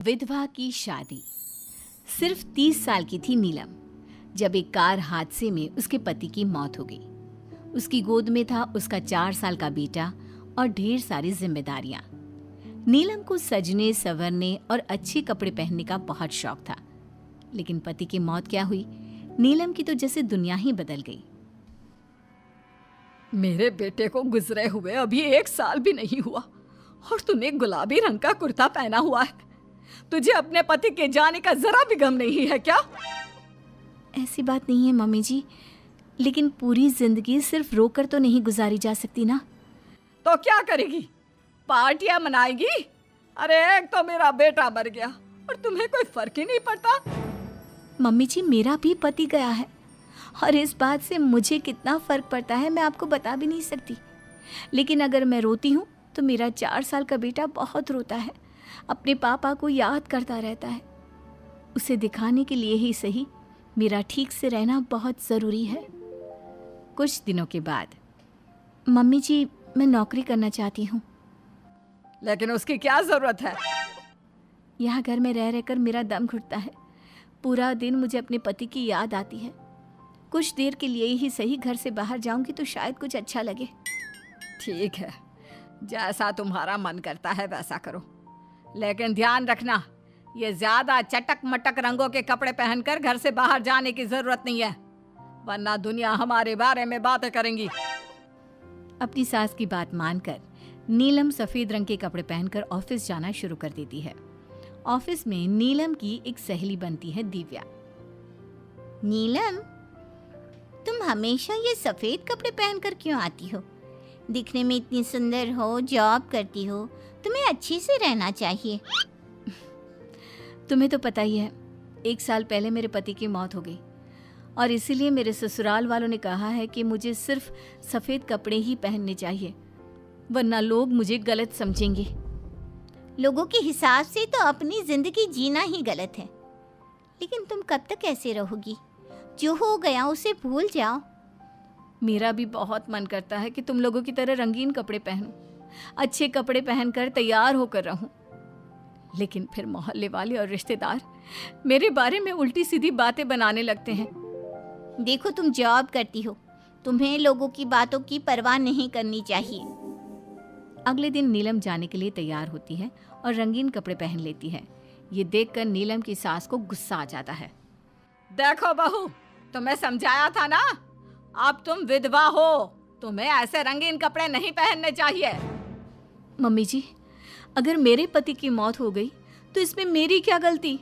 विधवा की शादी। सिर्फ 30 साल की थी नीलम जब एक कार हादसे में उसके पति की मौत हो गई। उसकी गोद में था उसका 4 साल का बेटा और ढेर सारी जिम्मेदारियां। नीलम को सजने संवरने और अच्छे कपड़े पहनने का बहुत शौक था, लेकिन पति की मौत क्या हुई, नीलम की तो जैसे दुनिया ही बदल गई। मेरे बेटे को गुजरे हुए अभी 1 साल भी नहीं हुआ और तूने गुलाबी रंग का कुर्ता पहना हुआ है। तुझे अपने पति के जाने का जरा भी गम नहीं है क्या? ऐसी बात नहीं है मम्मी जी, लेकिन पूरी जिंदगी सिर्फ रोकर तो नहीं गुजारी जा सकती ना। तो क्या करेगी? पार्टियां मनाएगी? अरे एक तो मेरा बेटा मर गया और तुम्हें कोई फर्क ही नहीं पड़ता। मम्मी जी, मेरा भी पति गया है और इस बात से मुझे कितना फर्क पड़ता है मैं आपको बता भी नहीं सकती। लेकिन अगर मैं रोती हूँ तो मेरा 4 साल का बेटा बहुत रोता है, अपने पापा को याद करता रहता है। उसे दिखाने के लिए ही सही मेरा ठीक से रहना बहुत ज़रूरी है। कुछ दिनों के बाद, मम्मी जी मैं नौकरी करना चाहती हूँ। लेकिन उसकी क्या जरूरत है? यहाँ घर में रह रहकर मेरा दम घुटता है। पूरा दिन मुझे अपने पति की याद आती है। कुछ देर के लिए ही सही घर से बाहर जाऊंगी तो शायद कुछ अच्छा लगे। ठीक है, जैसा तुम्हारा मन करता है वैसा करो, लेकिन ध्यान रखना ये ज्यादा चटक मटक रंगों के कपड़े पहनकर घर से बाहर जाने की जरूरत नहीं है, वरना दुनिया हमारे बारे में बातें करेंगी। अपनी सास की बात मानकर नीलम सफेद रंग के कपड़े पहनकर ऑफिस जाना शुरू कर देती है। ऑफिस में नीलम की एक सहेली बनती है, दिव्या। नीलम, तुम हमेशा ये सफेद कपड़े पहनकर क्यों आती हो? दिखने में इतनी सुंदर हो, जॉब करती हो, तुम्हें अच्छे से रहना चाहिए। तुम्हें तो पता ही है, 1 साल पहले मेरे पति की मौत हो गई और इसीलिए मेरे ससुराल वालों ने कहा है कि मुझे सिर्फ सफेद कपड़े ही पहनने चाहिए, वरना लोग मुझे गलत समझेंगे। लोगों के हिसाब से तो अपनी जिंदगी जीना ही गलत है, लेकिन तुम कब तक ऐसे रहोगी? जो हो गया उसे भूल जाओ। मेरा भी बहुत मन करता है कि तुम लोगों की तरह रंगीन कपड़े पहनूं, अच्छे कपड़े पहनकर तैयार होकर रहूं, लेकिन फिर मोहल्ले वाले और रिश्तेदार मेरे बारे में उल्टी सीधी बातें बनाने लगते हैं। देखो, तुम जॉब करती हो, तुम्हें लोगों की बातों की परवाह नहीं करनी चाहिए। अगले दिन नीलम जाने के लिए तैयार होती है और रंगीन कपड़े पहन लेती है। ये देखकर नीलम की सास को गुस्सा आ जाता है। देखो बहू, तुम्हें समझाया था ना, अब तुम विधवा हो, तुम्हें ऐसे रंगीन कपड़े नहीं पहनने चाहिए। मम्मी जी, अगर मेरे पति की मौत हो गई तो इसमें मेरी क्या गलती?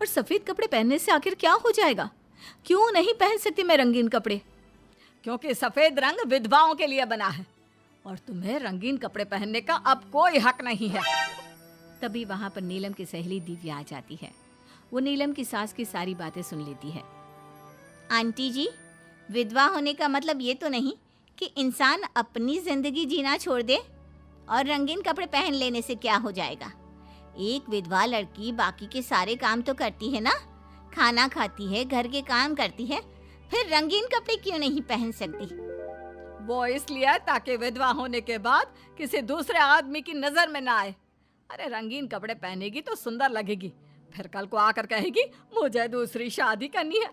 और सफेद कपड़े पहनने से आखिर क्या हो जाएगा? क्यों नहीं पहन सकती मैं रंगीन कपड़े? क्योंकि सफेद रंग विधवाओं के लिए बना है और तुम्हें रंगीन कपड़े पहनने का अब कोई हक नहीं है। तभी वहां पर नीलम की सहेली दिव्या आ जाती है। वो नीलम की सास की सारी बातें सुन लेती है। आंटी जी, विधवा होने का मतलब ये तो नहीं कि इंसान अपनी जिंदगी जीना छोड़ दे और रंगीन कपड़े पहन लेने से क्या हो जाएगा। एक विधवा लड़की बाकी के सारे काम तो करती है ना, खाना खाती है, घर के काम करती है, फिर रंगीन कपड़े क्यों नहीं पहन सकती? वो इसलिए ताकि विधवा होने के बाद किसी दूसरे आदमी की नजर में ना आए। अरे रंगीन कपड़े पहनेगी तो सुंदर लगेगी, फिर कल को आकर कहेगी मुझे दूसरी शादी करनी है,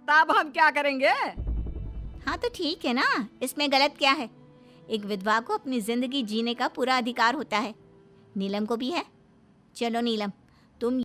तब हम क्या करेंगे? हाँ तो ठीक है ना, इसमें गलत क्या है? एक विधवा को अपनी जिंदगी जीने का पूरा अधिकार होता है। नीलम को भी है। चलो नीलम, तुम